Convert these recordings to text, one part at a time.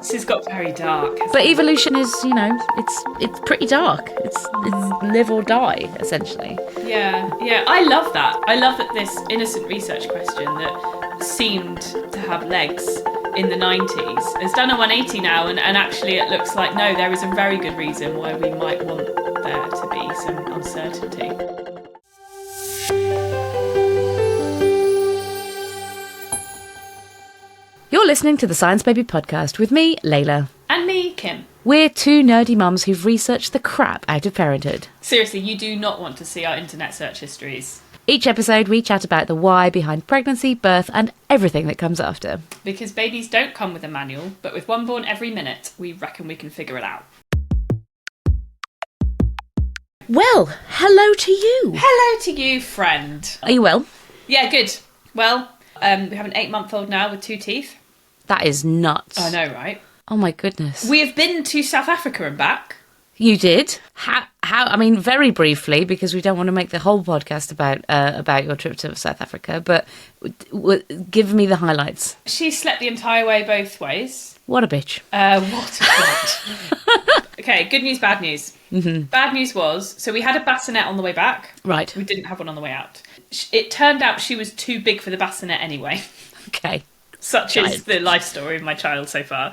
This has got very dark. But evolution is, it's pretty dark. It's live or die, essentially. Yeah. I love that. I love that this innocent research question that seemed to have legs in the 90s has done a 180 now, and actually it looks like, no, there is a very good reason why we might want there to be some uncertainty. You're listening to the Science Baby podcast with me, Leila. And me, Kim. We're two nerdy mums who've researched the crap out of parenthood. Seriously, you do not want to see our internet search histories. Each episode, we chat about the why behind pregnancy, birth, and everything that comes after. Because babies don't come with a manual, but with one born every minute, we reckon we can figure it out. Well, hello to you. Hello to you, friend. Are you well? Yeah, good. Well, we have an 8-month-old now with 2 teeth. That is nuts. I know, right? Oh my goodness. We have been to South Africa and back. You did? How? I mean, very briefly, because we don't want to make the whole podcast about your trip to South Africa, but give me the highlights. She slept the entire way both ways. What a bitch. What a bitch. Okay, good news, bad news. Mm-hmm. Bad news was, so we had a bassinet on the way back. Right. We didn't have one on the way out. It turned out she was too big for the bassinet anyway. Okay. Such is the life story of my child so far.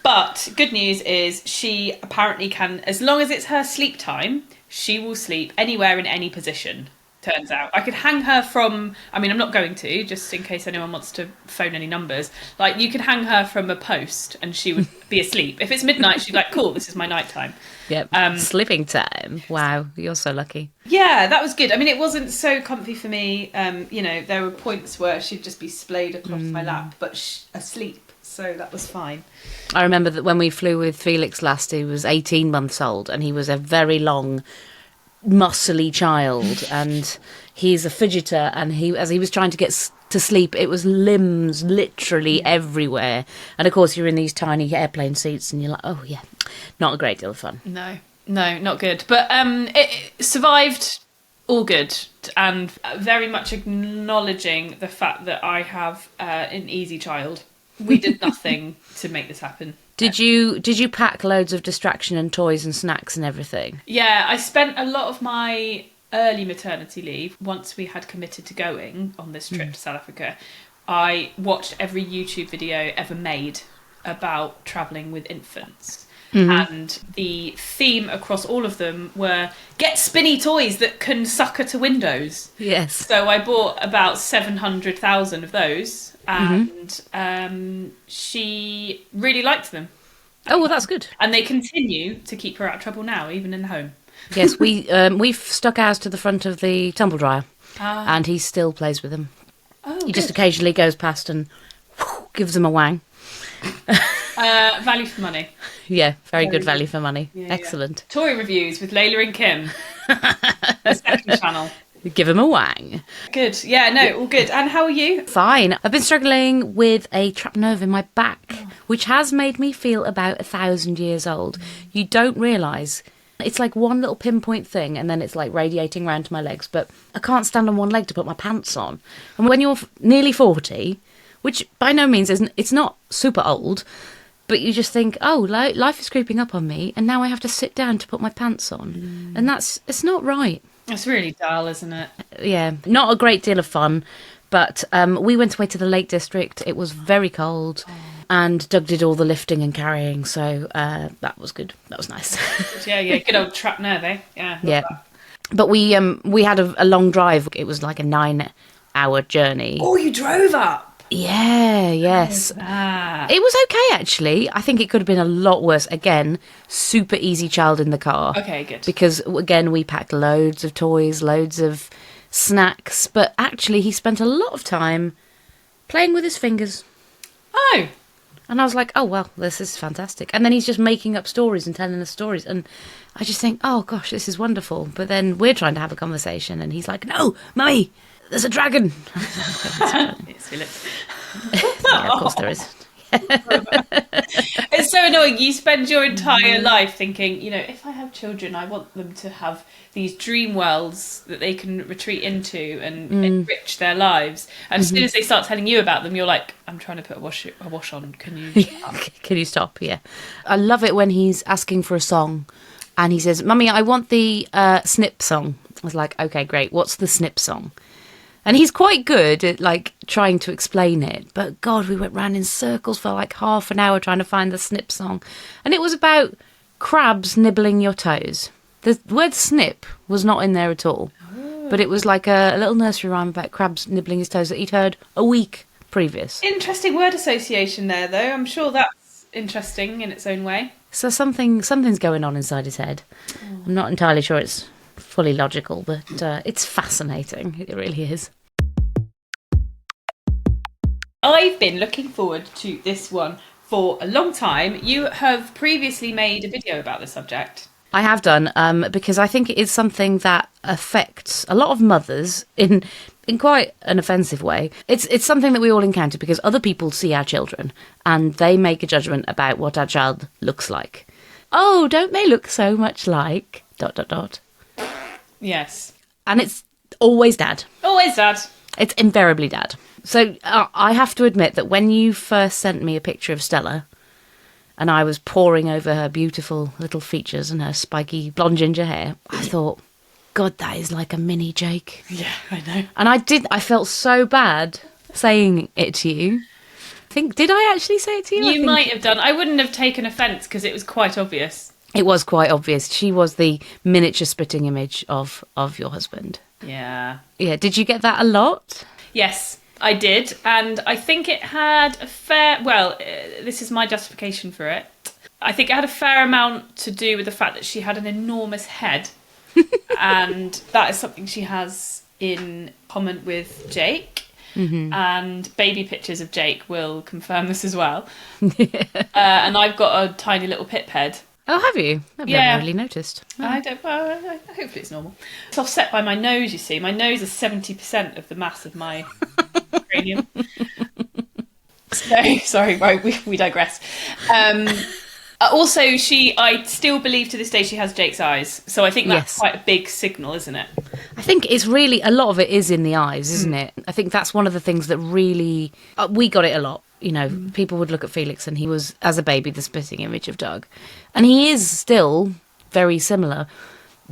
But good news is she apparently can, as long as it's her sleep time, she will sleep anywhere in any position, turns out. I could hang her from, I mean, I'm not going to, just in case anyone wants to phone any numbers. Like, you could hang her from a post and she would be asleep. If it's midnight, she'd be like, cool, this is my nighttime. Yep. Sleeping time. Wow, you're so lucky. Yeah, that was good. I mean, it wasn't so comfy for me. There were points where she'd just be splayed across my lap, but asleep. So that was fine. I remember that when we flew with Felix last, he was 18 months old and he was a very long, muscly child, and he's a fidgeter, and as he was trying to get to sleep, it was limbs literally everywhere. And of course you're in these tiny airplane seats and you're like, oh yeah, not a great deal of fun. No, not good. But it survived, all good, and very much acknowledging the fact that I have an easy child. We did nothing to make this happen. Did you pack loads of distraction and toys and snacks and everything? Yeah, I spent a lot of my early maternity leave, once we had committed to going on this trip to South Africa. I watched every YouTube video ever made about travelling with infants. Mm-hmm. And the theme across all of them were, get spinny toys that can sucker to windows. Yes. So I bought about 700,000 of those. And she really liked them. Oh, well, that's good. And they continue to keep her out of trouble now, even in the home. Yes, we've stuck ours to the front of the tumble dryer, and he still plays with them. Oh, he just occasionally goes past and gives them a wang. Value for money. Yeah, very good value for money. Yeah, excellent. Yeah. Toy reviews with Leila and Kim. The second channel. Give him a wang. Good. Yeah, no, all good. And how are you? Fine. I've been struggling with a trapped nerve in my back, which has made me feel about 1,000 years old. You don't realise. It's like one little pinpoint thing, and then it's like radiating round to my legs. But I can't stand on one leg to put my pants on. And when you're nearly 40, which by no means it's not super old, but you just think, oh, life is creeping up on me, and now I have to sit down to put my pants on. And it's not right. It's really dull, isn't it? Yeah, not a great deal of fun, but we went away to the Lake District. It was very cold, and Doug did all the lifting and carrying, so that was good. That was nice. Yeah, good old trapped nerve, eh? Yeah. Yeah. But we had a long drive. It was like a 9-hour journey. Oh, you drove up? Yeah, yes. It was okay, actually. I think it could have been a lot worse. Again, super easy child in the car. Okay, good. Because, again, we packed loads of toys, loads of snacks, but actually he spent a lot of time playing with his fingers. Oh. And I was like, oh, well, this is fantastic. And then he's just making up stories and telling us stories. And I just think, oh, gosh, this is wonderful. But then we're trying to have a conversation and he's like, no, Mummy, there's a dragon. It's Felix. Yeah, of course there is. It's so annoying. You spend your entire life thinking, if I have children, I want them to have these dream worlds that they can retreat into and enrich their lives. And as soon as they start telling you about them, you're like, I'm trying to put a wash on. Can you stop? Can you stop? Yeah. I love it when he's asking for a song and he says, Mummy, I want the Snip song. I was like, okay, great. What's the Snip song? And he's quite good at trying to explain it. But God, we went round in circles for half an hour trying to find the Snip song. And it was about crabs nibbling your toes. The word snip was not in there at all. Oh. But it was like a little nursery rhyme about crabs nibbling his toes that he'd heard a week previous. Interesting word association there, though. I'm sure that's interesting in its own way. So something's going on inside his head. Oh. I'm not entirely sure it's fully logical, but it's fascinating. It really is. I've been looking forward to this one for a long time. You have previously made a video about the subject. I have done, because I think it is something that affects a lot of mothers in quite an offensive way. It's something that we all encounter because other people see our children and they make a judgment about what our child looks like. Oh, don't they look so much like ... Yes. And it's always Dad. Always Dad. It's invariably Dad. So I have to admit that when you first sent me a picture of Stella and I was poring over her beautiful little features and her spiky blonde ginger hair, I thought, God, that is like a mini Jake. Yeah, I know. And I felt so bad saying it to you. Did I actually say it to you? You might have done. I wouldn't have taken offence because it was quite obvious. It was quite obvious. She was the miniature spitting image of your husband. Yeah. Yeah, did you get that a lot? Yes, I did. And I think it had a fair... Well, this is my justification for it. I think it had a fair amount to do with the fact that she had an enormous head. And that is something she has in common with Jake. Mm-hmm. And baby pictures of Jake will confirm this as well. And I've got a tiny little pip head. Oh, have you? I've never really noticed. Oh. I don't. Well, hopefully it's normal. It's offset by my nose. You see, my nose is 70% of the mass of my cranium. So sorry, right, we digress. Also, I still believe to this day she has Jake's eyes. So I think that's quite a big signal, isn't it? I think it's really, a lot of it is in the eyes, isn't it? I think that's one of the things that really, we got it a lot. People would look at Felix and he was, as a baby, the spitting image of Doug. And he is still very similar.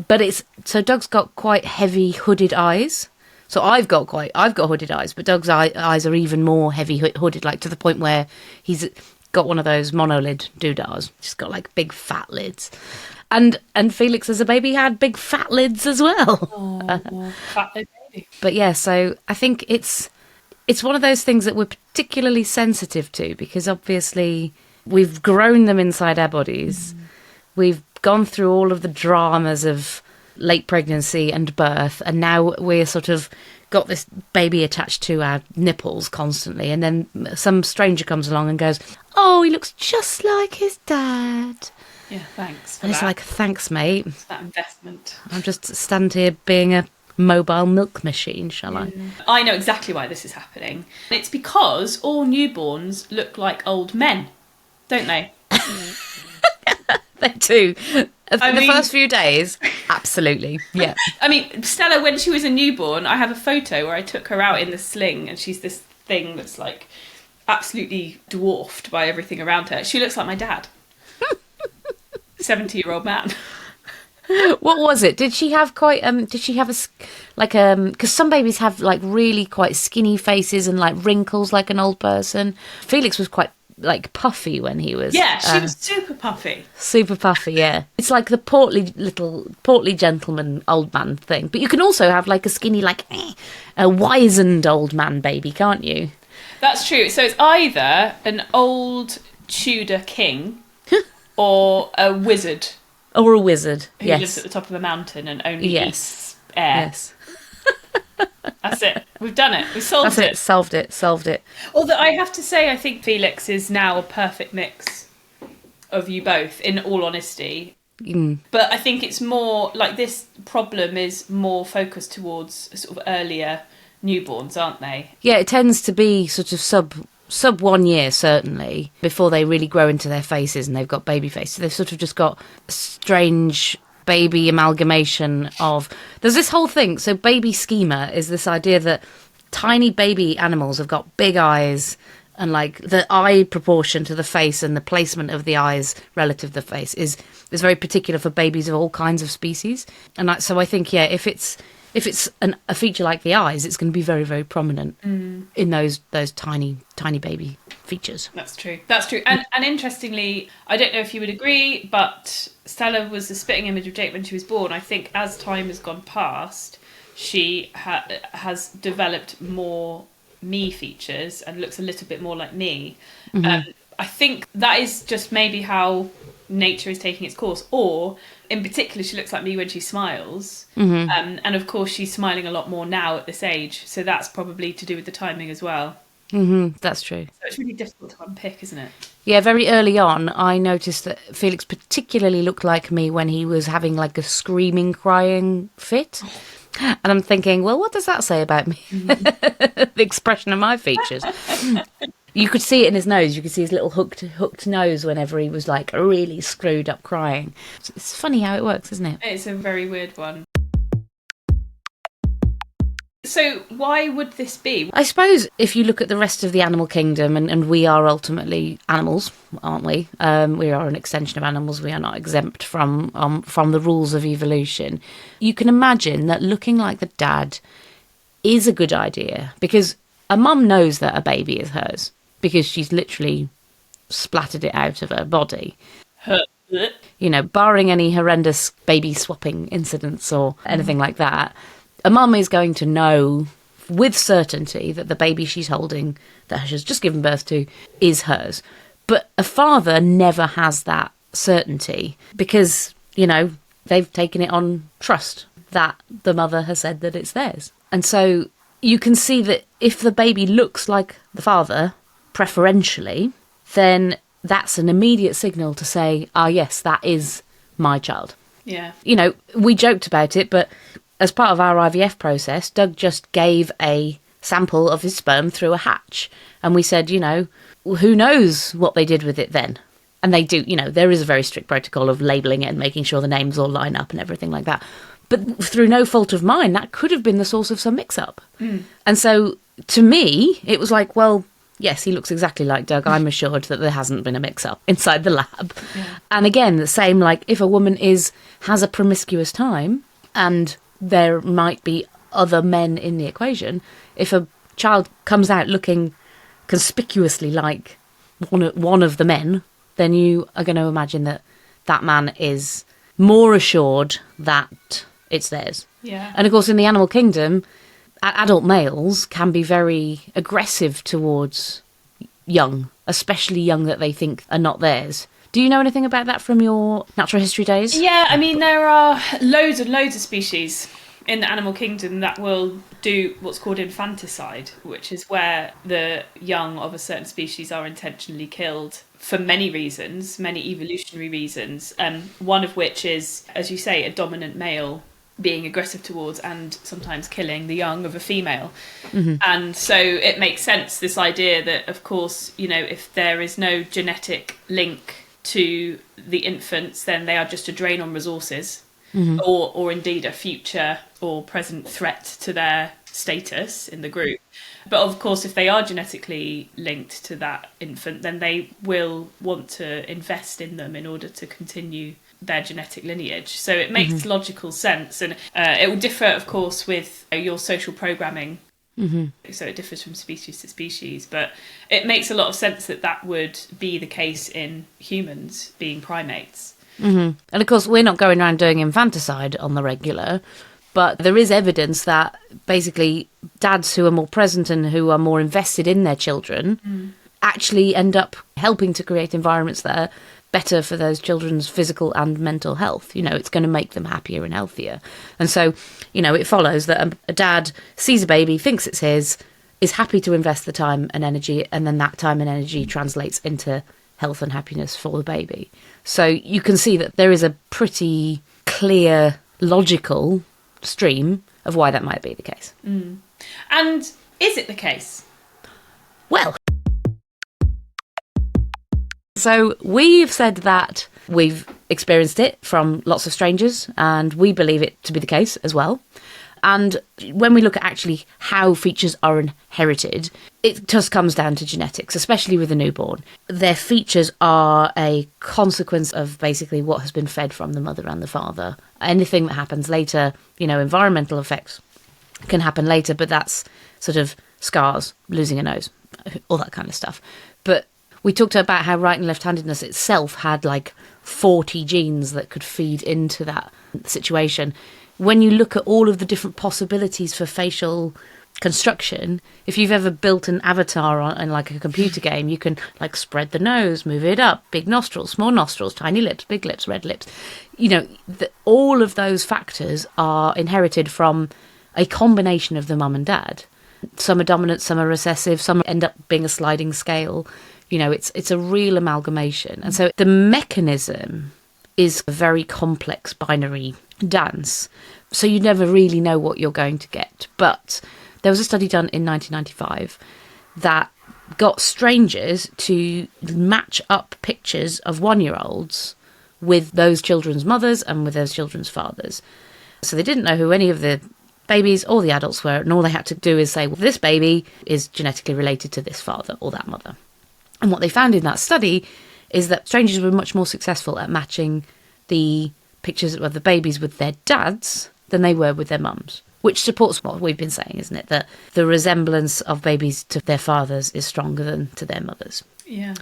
But so Doug's got quite heavy hooded eyes. So I've got hooded eyes, but Doug's eyes are even more heavy hooded, to the point where he's got one of those monolid doodahs. Just got big fat lids. And Felix as a baby had big fat lids as well. Oh, fat lid baby. But yeah, so I think it's one of those things that we're particularly sensitive to because obviously we've grown them inside our bodies. We've gone through all of the dramas of late pregnancy and birth, and now we're sort of got this baby attached to our nipples constantly, and then some stranger comes along and goes, oh, he looks just like his dad. Yeah, thanks for and that. It's like, thanks, mate. It's that investment. I'm just stand here being a mobile milk machine, shall I? I know exactly why this is happening. It's because all newborns look like old men, don't they? They do. The first few days, absolutely. Yeah. I mean, Stella, when she was a newborn, I have a photo where I took her out in the sling and she's this thing that's absolutely dwarfed by everything around her. She looks like my dad. 70-year-old man. What was it? Did she have quite because some babies have really quite skinny faces and wrinkles like an old person. Felix was quite puffy when he was... Yeah, she was super puffy. Super puffy, yeah. It's like the portly gentleman old man thing. But you can also have a skinny, a wizened old man baby, can't you? That's true. So it's either an old Tudor king or a wizard. Or a wizard, who lives at the top of a mountain and only eats air. Yes. That's it. We've done it. We've solved it. Solved it. Although I have to say, I think Felix is now a perfect mix of you both, in all honesty. But I think it's more this problem is more focused towards sort of earlier newborns, aren't they? Yeah, it tends to be sort of sub 1 year, certainly, before they really grow into their faces and they've got baby faces. So they've sort of just got a strange baby amalgamation of... There's this whole thing. So baby schema is this idea that tiny baby animals have got big eyes, and like the eye proportion to the face and the placement of the eyes relative to the face is very particular for babies of all kinds of species. And so I think, yeah, if it's a feature like the eyes, it's going to be very, very prominent in those tiny baby features. That's true. And interestingly, I don't know if you would agree, but Stella was the spitting image of Jake when she was born. I think as time has gone past, she has developed more me features and looks a little bit more like me. I think that is just maybe how nature is taking its course, or in particular she looks like me when she smiles, and of course she's smiling a lot more now at this age, so that's probably to do with the timing as well. That's true. So it's really difficult to unpick, isn't it? Yeah, very early on I noticed that Felix particularly looked like me when he was having like a screaming crying fit. And I'm thinking, well, what does that say about me? The expression of my features. You could see it in his nose. You could see his little hooked nose whenever he was like really screwed up crying. It's funny how it works, isn't it? It's a very weird one. So why would this be? I suppose if you look at the rest of the animal kingdom, and we are ultimately animals, aren't we? We are an extension of animals. We are not exempt from the rules of evolution. You can imagine that looking like the dad is a good idea, because a mum knows that a baby is hers, because she's literally splattered it out of her body. You know, barring any horrendous baby swapping incidents or anything like that, a mum is going to know with certainty that the baby she's holding, that she's just given birth to, is hers. But a father never has that certainty because, you know, they've taken it on trust that the mother has said that it's theirs. And so you can see that if the baby looks like the father, preferentially, then that's an immediate signal to say, ah, yes, that is my child. Yeah. You know, we joked about it, but as part of our IVF process, Doug just gave a sample of his sperm through a hatch. And we said, you know, who knows what they did with it then? And they do, you know, there is a very strict protocol of labelling it and making sure the names all line up and everything like that. But through no fault of mine, that could have been the source of some mix-up. And so, to me, it was like, well, yes, he looks exactly like Doug. I'm assured that there hasn't been a mix-up inside the lab. Yeah. And again, the same, like, if a woman has a promiscuous time, and there might be other men in the equation, if a child comes out looking conspicuously like one of the men, then you are going to imagine that that man is more assured that it's theirs. Yeah. And of course, in the animal kingdom, adult males can be very aggressive towards young, especially young that they think are not theirs. Do you know anything about that from your natural history days? Yeah, I mean, there are loads and loads of species in the animal kingdom that will do what's called infanticide, which is where the young of a certain species are intentionally killed for many reasons, many evolutionary reasons, one of which is, as you say, a dominant male being aggressive towards and sometimes killing the young of a female. And so it makes sense, this idea that, of course, you know, if there is no genetic link to the infants, then they are just a drain on resources, or indeed a future or present threat to their status in the group. But of course, if they are genetically linked to that infant, then they will want to invest in them in order to continue their genetic lineage. So it makes logical sense, and it will differ, of course, with your social programming. So it differs from species to species, but it makes a lot of sense that that would be the case in humans being primates. And of course, we're not going around doing infanticide on the regular, but there is evidence that basically dads who are more present and who are more invested in their children actually end up helping to create environments that are better for those children's physical and mental health. You know, it's going to make them happier and healthier. And so, you know, it follows that a dad sees a baby, thinks it's his, is happy to invest the time and energy, and then that time and energy translates into health and happiness for the baby. So you can see that there is a pretty clear, logical stream of why that might be the case. And is it the case? Well, So we've said that we've experienced it from lots of strangers, and we believe it to be the case as well. And when we look at actually how features are inherited, it just comes down to genetics, especially with a newborn. Their features are a consequence of basically what has been fed from the mother and the father. Anything that happens later, environmental effects can happen later, but that's sort of scars, losing a nose, all that kind of stuff. But we talked about how right and left-handedness itself had like 40 genes that could feed into that situation. When you look at all of the different possibilities for facial construction, if you've ever built an avatar in like a computer game, you can like spread the nose, move it up, big nostrils, small nostrils, tiny lips, big lips, red lips. All of those factors are inherited from a combination of the mum and dad. Some are dominant, some are recessive, some end up being a sliding scale. It's a real amalgamation. And so the mechanism is a very complex binary dance. So you never really know what you're going to get. But there was a study done in 1995 that got strangers to match up pictures of 1-year-olds with those children's mothers and with those children's fathers. So they didn't know who any of the babies or the adults were, and all they had to do is say, well, this baby is genetically related to this father or that mother. And what they found in that study is that strangers were much more successful at matching the pictures of the babies with their dads than they were with their mums, which supports what we've been saying, isn't it? That the resemblance of babies to their fathers is stronger than to their mothers. Yeah.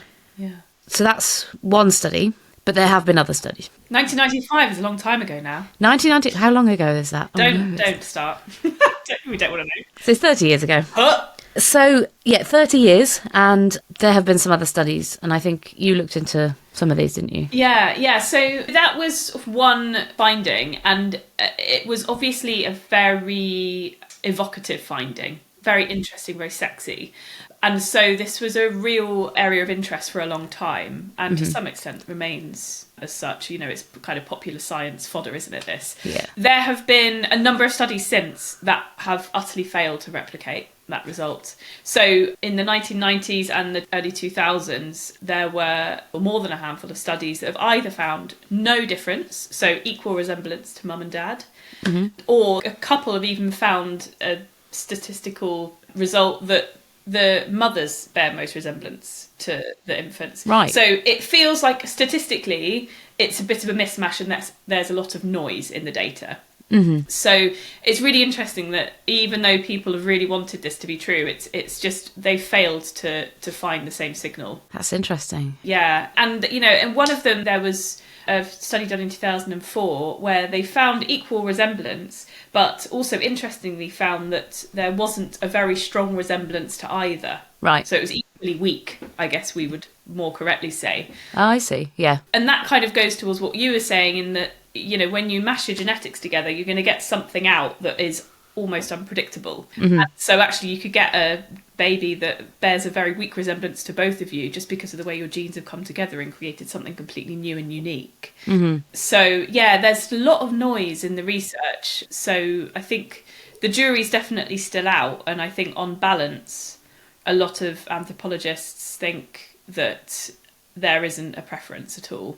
So that's one study, but there have been other studies. 1995 is a long time ago now. 1990, how long ago is that? Don't start. We don't want to know. So it's 30 years ago. Huh? So, 30 years, and there have been some other studies, and I think you looked into some of these, didn't you? Yeah. So that was one finding, and it was obviously a very evocative finding. Very interesting, very sexy. And so this was a real area of interest for a long time, and to some extent remains as such. It's kind of popular science fodder, isn't it, this? Yeah. There have been a number of studies since that have utterly failed to replicate that result. So in the 1990s and the early 2000s, there were more than a handful of studies that have either found no difference, so equal resemblance to mum and dad, or a couple have even found a statistical result that the mothers bear most resemblance to the infants. Right. So it feels like statistically it's a bit of a mismatch, and there's a lot of noise in the data. So it's really interesting that even though people have really wanted this to be true, it's just they failed to find the same signal. That's interesting. Yeah, and in one of them there was a study done in 2004 where they found equal resemblance, but also interestingly found that there wasn't a very strong resemblance to either. Right. So it was equally weak, I guess we would more correctly say. Oh, I see. Yeah. And that kind of goes towards what you were saying in that, when you mash your genetics together, you're going to get something out that is almost unpredictable. And so actually you could get a baby that bears a very weak resemblance to both of you just because of the way your genes have come together and created something completely new and unique. So there's a lot of noise in the research. So I think the jury's definitely still out, and I think on balance a lot of anthropologists think that there isn't a preference at all.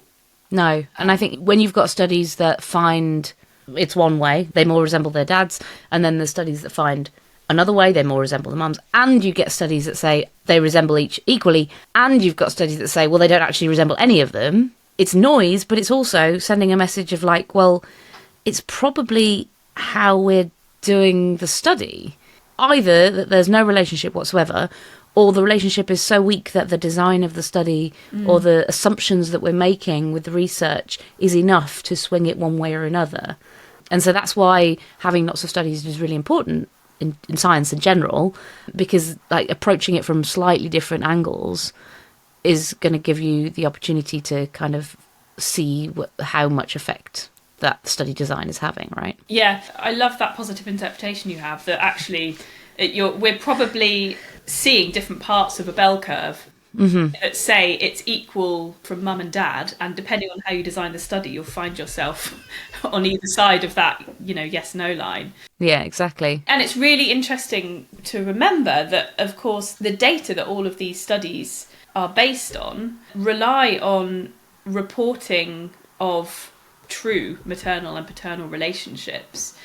No, and I think when you've got studies that find it's one way, they more resemble their dads, and then there's studies that find another way, they more resemble the mums, and you get studies that say they resemble each equally, and you've got studies that say, well, they don't actually resemble any of them. It's noise, but it's also sending a message of like, well, it's probably how we're doing the study. Either that there's no relationship whatsoever, or the relationship is so weak that the design of the study or the assumptions that we're making with the research is enough to swing it one way or another. And so that's why having lots of studies is really important in science in general, because like approaching it from slightly different angles is going to give you the opportunity to kind of see how much effect that study design is having, right? Yeah, I love that positive interpretation you have, that actually we're probably seeing different parts of a bell curve that say it's equal from mum and dad, and depending on how you design the study, you'll find yourself on either side of that, yes/no line. Yeah, exactly. And it's really interesting to remember that, of course, the data that all of these studies are based on rely on reporting of true maternal and paternal relationships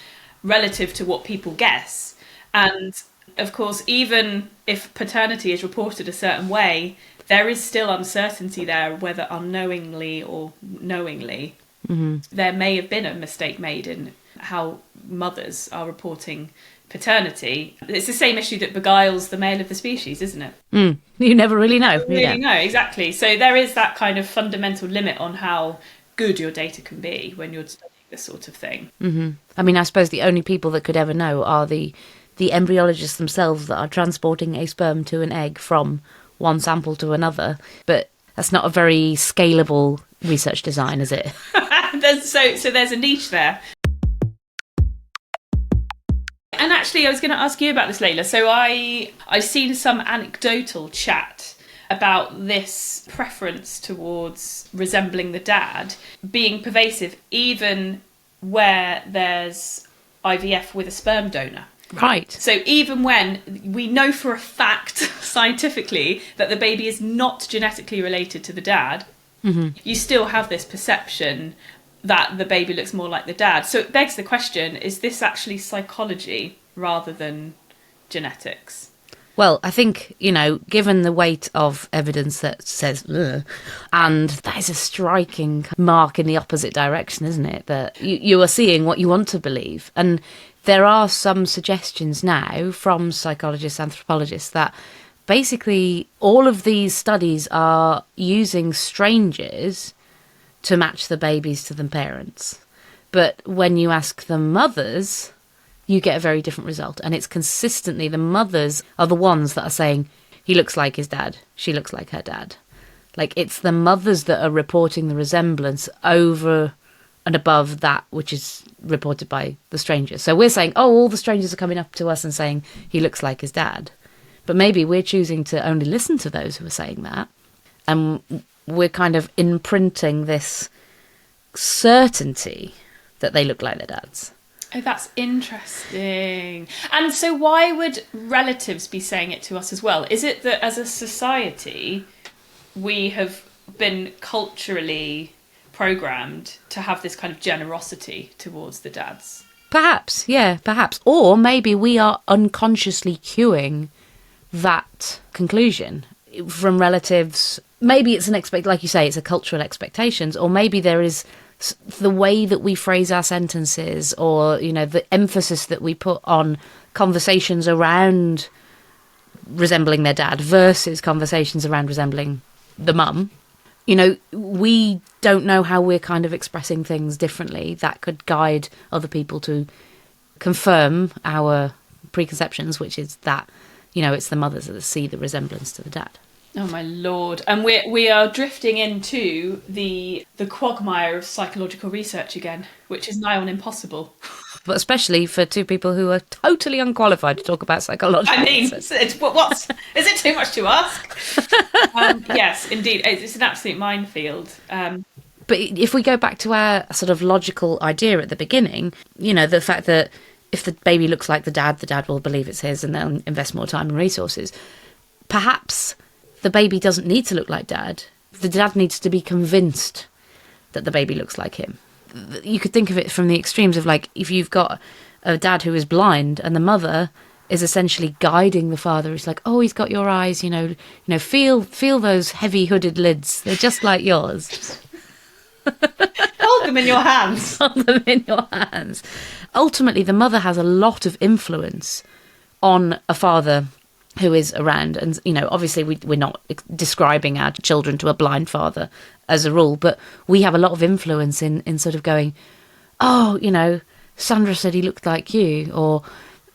relative to what people guess. And of course, even if paternity is reported a certain way, there is still uncertainty there, whether unknowingly or knowingly. There may have been a mistake made in how mothers are reporting paternity. It's the same issue that beguiles the male of the species, isn't it? You never really know. You really know, exactly. So there is that kind of fundamental limit on how good your data can be when you're studying this sort of thing. I mean, I suppose the only people that could ever know are the embryologists themselves that are transporting a sperm to an egg from one sample to another. But that's not a very scalable research design, is it? So there's a niche there. And actually, I was going to ask you about this, Leila. So I've seen some anecdotal chat about this preference towards resembling the dad being pervasive, even where there's IVF with a sperm donor. Right. So even when we know for a fact, scientifically, that the baby is not genetically related to the dad, you still have this perception that the baby looks more like the dad. So it begs the question, is this actually psychology rather than genetics? Well, I think, given the weight of evidence that says, ugh, and that is a striking mark in the opposite direction, isn't it? That you are seeing what you want to believe. And there are some suggestions now from psychologists, anthropologists, that basically all of these studies are using strangers to match the babies to the parents. But when you ask the mothers, you get a very different result. And it's consistently the mothers are the ones that are saying, he looks like his dad, she looks like her dad. Like, it's the mothers that are reporting the resemblance over and above that which is reported by the strangers. So we're saying, oh, all the strangers are coming up to us and saying he looks like his dad. But maybe we're choosing to only listen to those who are saying that. And we're kind of imprinting this certainty that they look like their dads. Oh, that's interesting. And so why would relatives be saying it to us as well? Is it that as a society, we have been culturally programmed to have this kind of generosity towards the dads? Perhaps, yeah, perhaps. Or maybe we are unconsciously cueing that conclusion from relatives. Maybe it's like you say, it's a cultural expectations, or maybe there is the way that we phrase our sentences, or, the emphasis that we put on conversations around resembling their dad versus conversations around resembling the mum. We don't know how we're kind of expressing things differently. That could guide other people to confirm our preconceptions, which is that, it's the mothers that see the resemblance to the dad. Oh my lord! And we are drifting into the quagmire of psychological research again, which is nigh on impossible. But especially for two people who are totally unqualified to talk about psychological research. Is it too much to ask? Yes, indeed, it's an absolute minefield. But if we go back to our sort of logical idea at the beginning, the fact that if the baby looks like the dad will believe it's his and they'll invest more time and resources. Perhaps the baby doesn't need to look like dad. The dad needs to be convinced that the baby looks like him. You could think of it from the extremes of, like, if you've got a dad who is blind and the mother is essentially guiding the father. It's like, oh, he's got your eyes, feel those heavy hooded lids. They're just like yours. Hold them in your hands. Hold them in your hands. Ultimately, the mother has a lot of influence on a father who is around. And, obviously we're not describing our children to a blind father as a rule, but we have a lot of influence in sort of going, oh, Sandra said he looked like you, or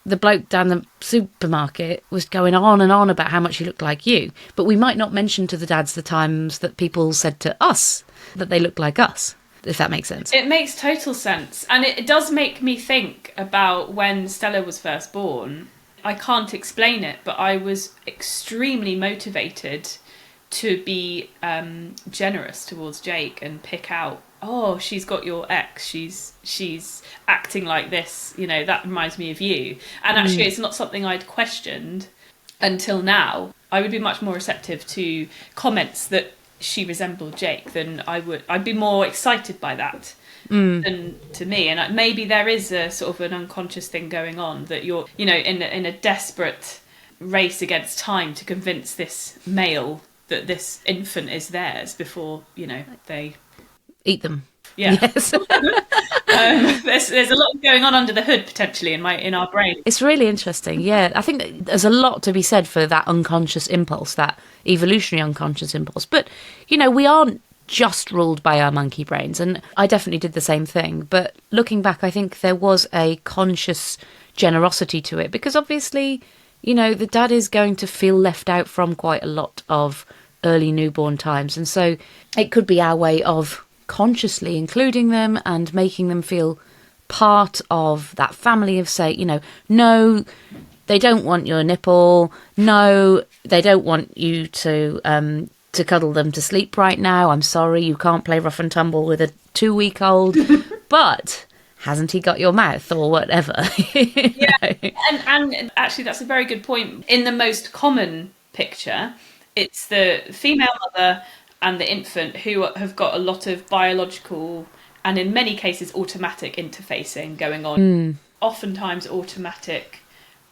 the bloke down the supermarket was going on and on about how much he looked like you. But we might not mention to the dads the times that people said to us that they looked like us, if that makes sense. It makes total sense. And it does make me think about when Stella was first born. I can't explain it, but I was extremely motivated to be generous towards Jake and pick out, oh, she's got your ex, she's acting like this, that reminds me of you. And actually it's not something I'd questioned until now. I would be much more receptive to comments that she resembled Jake than I'd be more excited by that than to me. And maybe there is a sort of an unconscious thing going on that you're, in a desperate race against time to convince this male that this infant is theirs before, they eat them. Yeah. Yes. There's a lot going on under the hood potentially in our brain. It's really interesting. Yeah, I think there's a lot to be said for that unconscious impulse, that evolutionary unconscious impulse. But, we aren't just ruled by our monkey brains, and I definitely did the same thing. But looking back, I think there was a conscious generosity to it, because obviously, the dad is going to feel left out from quite a lot of early newborn times. And so it could be our way of consciously including them and making them feel part of that family of, say, no, they don't want your nipple. No, they don't want you to cuddle them to sleep right now. I'm sorry, you can't play rough and tumble with a 2-week-old. But hasn't he got your mouth or whatever? Yeah, and actually that's a very good point. In the most common picture, it's the female mother and the infant who have got a lot of biological and in many cases automatic interfacing going on. Oftentimes automatic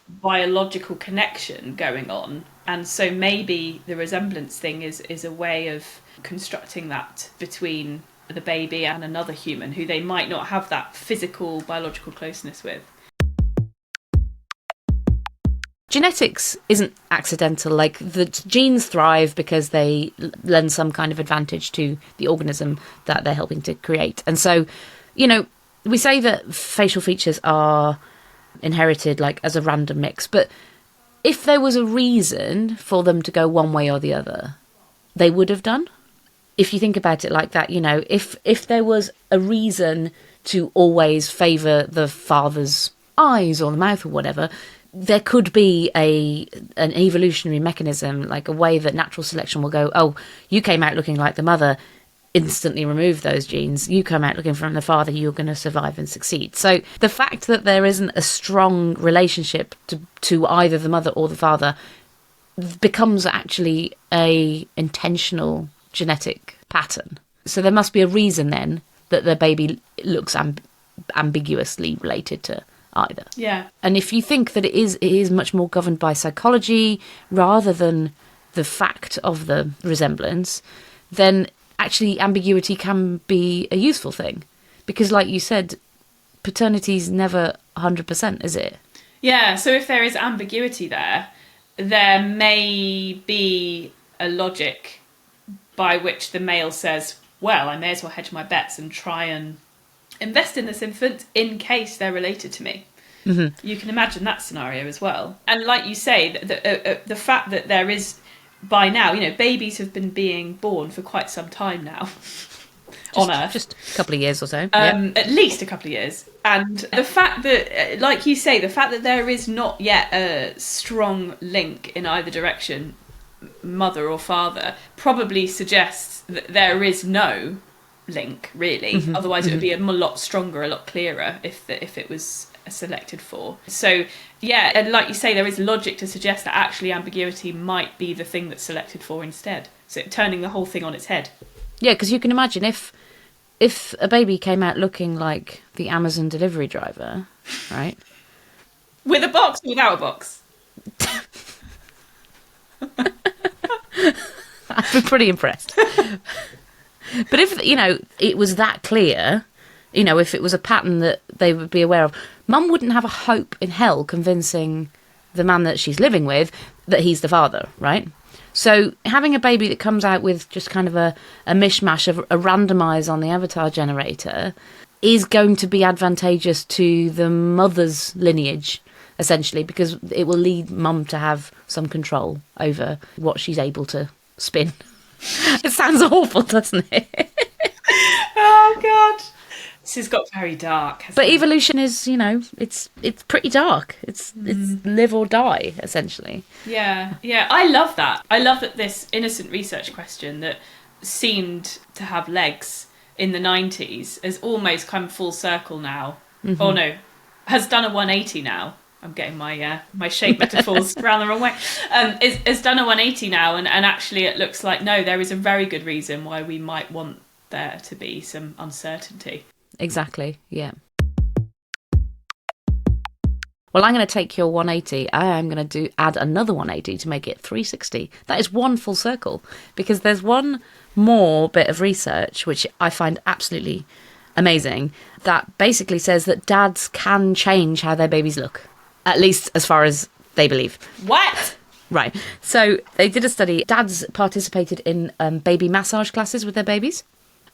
biological connection going on. And so maybe the resemblance thing is a way of constructing that between the baby and another human who they might not have that physical biological closeness with. Genetics isn't accidental. Like, the genes thrive because they lend some kind of advantage to the organism that they're helping to create. And so, we say that facial features are inherited like as a random mix, but if there was a reason for them to go one way or the other, they would have done. If you think about it like that, if there was a reason to always favour the father's eyes or the mouth or whatever, there could be an evolutionary mechanism, like a way that natural selection will go, oh, you came out looking like the mother, instantly remove those genes. You come out looking from the father, you're going to survive and succeed. So the fact that there isn't a strong relationship to either the mother or the father becomes actually a intentional genetic pattern. So there must be a reason then that the baby looks ambiguously related to either. Yeah. And if you think that it is much more governed by psychology rather than the fact of the resemblance, then actually ambiguity can be a useful thing. Because like you said, paternity's never 100%, is it? Yeah, so if there is ambiguity there may be a logic by which the male says, well, I may as well hedge my bets and try and invest in this infant in case they're related to me. Mm-hmm. You can imagine that scenario as well. And like you say, the fact that there is, by now, babies have been being born for quite some time now on Earth. Just a couple of years or so. At least a couple of years. And the fact that, like you say, the fact that there is not yet a strong link in either direction, mother or father, probably suggests that there is no link, really. Mm-hmm. Otherwise, it would be a lot stronger, a lot clearer if it was selected for. So, yeah, and like you say, there is logic to suggest that actually ambiguity might be the thing that's selected for instead. So turning the whole thing on its head. Yeah, because you can imagine if a baby came out looking like the Amazon delivery driver, right? With a box or without a box? I'd be pretty impressed. But if, it was that clear, if it was a pattern that they would be aware of, Mum wouldn't have a hope in hell convincing the man that she's living with that he's the father, right? So having a baby that comes out with just kind of a mishmash of a randomise on the avatar generator is going to be advantageous to the mother's lineage, essentially, because it will lead Mum to have some control over what she's able to spin. It sounds awful, doesn't it? Oh, God. This has got very dark. But evolution is, it's pretty dark. It's live or die, essentially. Yeah. I love that. I love that this innocent research question that seemed to have legs in the 90s has almost come full circle now. Mm-hmm. Oh, no. Has done a 180 now I'm getting my shape metaphors around the wrong way. Has done a 180 now, and actually it looks like, no, there is a very good reason why we might want there to be some uncertainty. Exactly, yeah. Well, I'm going to take your 180. I'm going to add another 180 to make it 360. That is one full circle, because there's one more bit of research which I find absolutely amazing that basically says that dads can change how their babies look, at least as far as they believe. What? Right. So they did a study. Dads participated in baby massage classes with their babies.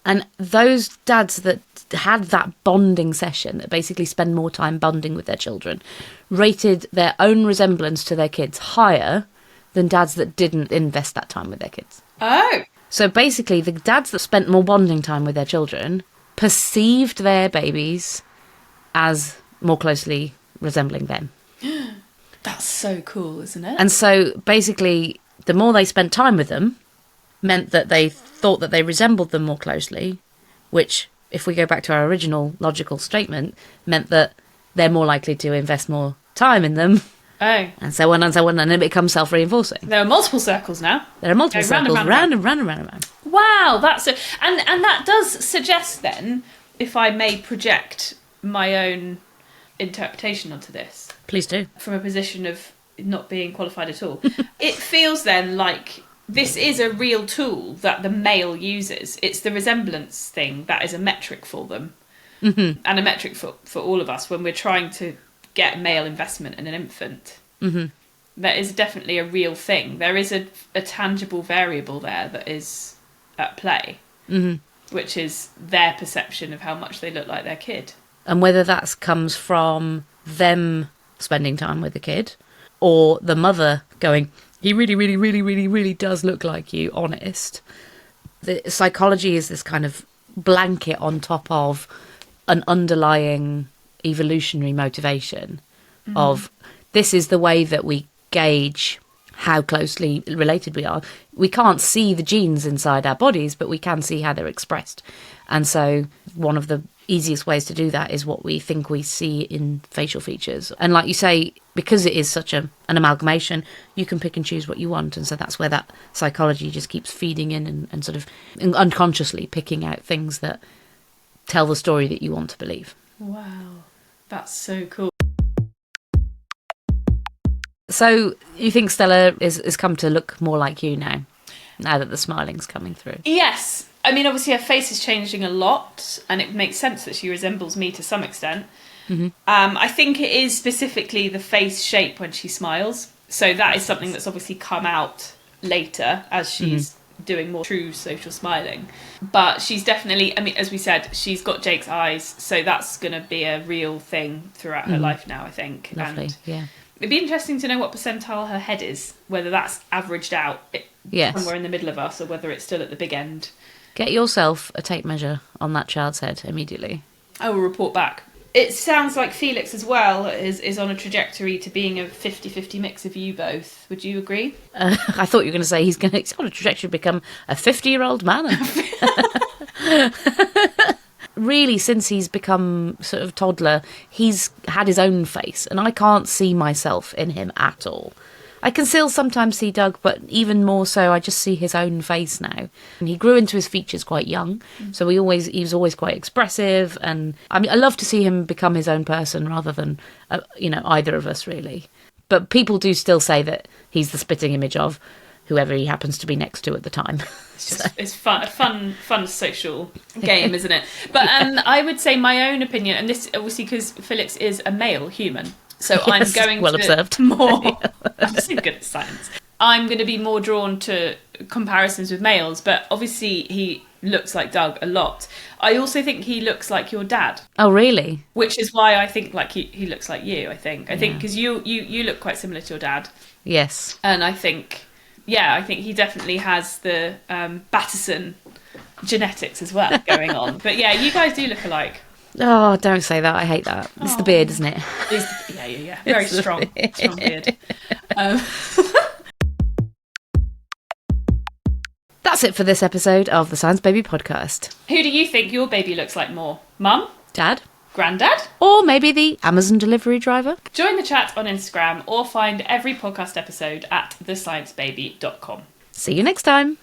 And those dads that had that bonding session, that basically spend more time bonding with their children, rated their own resemblance to their kids higher than dads that didn't invest that time with their kids. Oh. So basically, the dads that spent more bonding time with their children perceived their babies as more closely resembling them. That's so cool, isn't it? And so basically, the more they spent time with them meant that they thought that they resembled them more closely, which, if we go back to our original logical statement, meant that they're more likely to invest more time in them. Oh. And so on and so on, and it becomes self-reinforcing. There are multiple circles now. There are multiple circles, round and round and round and round. Wow, and that does suggest then, if I may project my own interpretation onto this. Please do. From a position of not being qualified at all. It feels then like this is a real tool that the male uses. It's the resemblance thing that is a metric for them. Mm-hmm. And a metric for all of us when we're trying to get male investment in an infant. Mm-hmm. That is definitely a real thing. There is a tangible variable there that is at play, which is their perception of how much they look like their kid. And whether that comes from them spending time with the kid or the mother going, he really, really, really, really, really does look like you, honest. The psychology is this kind of blanket on top of an underlying evolutionary motivation of this is the way that we gauge how closely related we are. We can't see the genes inside our bodies, but we can see how they're expressed. And so one of the easiest ways to do that is what we think we see in facial features. And like you say, because it is such an amalgamation, you can pick and choose what you want. And so that's where that psychology just keeps feeding in and sort of unconsciously picking out things that tell the story that you want to believe. Wow, that's so cool. So you think Stella is come to look more like you now that the smiling's coming through? Yes. I mean, obviously her face is changing a lot, and it makes sense that she resembles me to some extent. Mm-hmm. I think it is specifically the face shape when she smiles. So that is something that's obviously come out later as she's doing more true social smiling. But she's definitely, I mean, as we said, she's got Jake's eyes, so that's going to be a real thing throughout her life now, I think. Lovely, and yeah. It'd be interesting to know what percentile her head is, whether that's averaged out somewhere in the middle of us or whether it's still at the big end. Get yourself a tape measure on that child's head immediately. I will report back. It sounds like Felix as well is on a trajectory to being a 50-50 mix of you both. Would you agree? I thought you were going to say he's on a trajectory to become a 50-year-old man. Really, since he's become sort of toddler, he's had his own face, and I can't see myself in him at all. I can still sometimes see Doug, but even more so, I just see his own face now. And he grew into his features quite young, so he was always quite expressive, and I mean, I love to see him become his own person rather than either of us really. But people do still say that he's the spitting image of whoever he happens to be next to at the time. It's fun social game, isn't it? But I would say my own opinion, and this obviously because Felix is a male human, so yes, I'm going well to observed. more. I'm so good at science. I'm going to be more drawn to comparisons with males, but obviously he looks like Doug a lot. I also think he looks like your dad. Oh, really? Which is why I think like he looks like you. I think because you look quite similar to your dad. Yes. And I think he definitely has the Batterson genetics as well going on. But yeah, you guys do look alike. Oh, don't say that. I hate that. It's the beard, isn't it? Yeah. Very strong beard. That's it for this episode of the Science Baby podcast. Who do you think your baby looks like more? Mum? Dad? Grandad. Or maybe the Amazon delivery driver. Join the chat on Instagram or find every podcast episode at thesciencebaby.com. See you next time.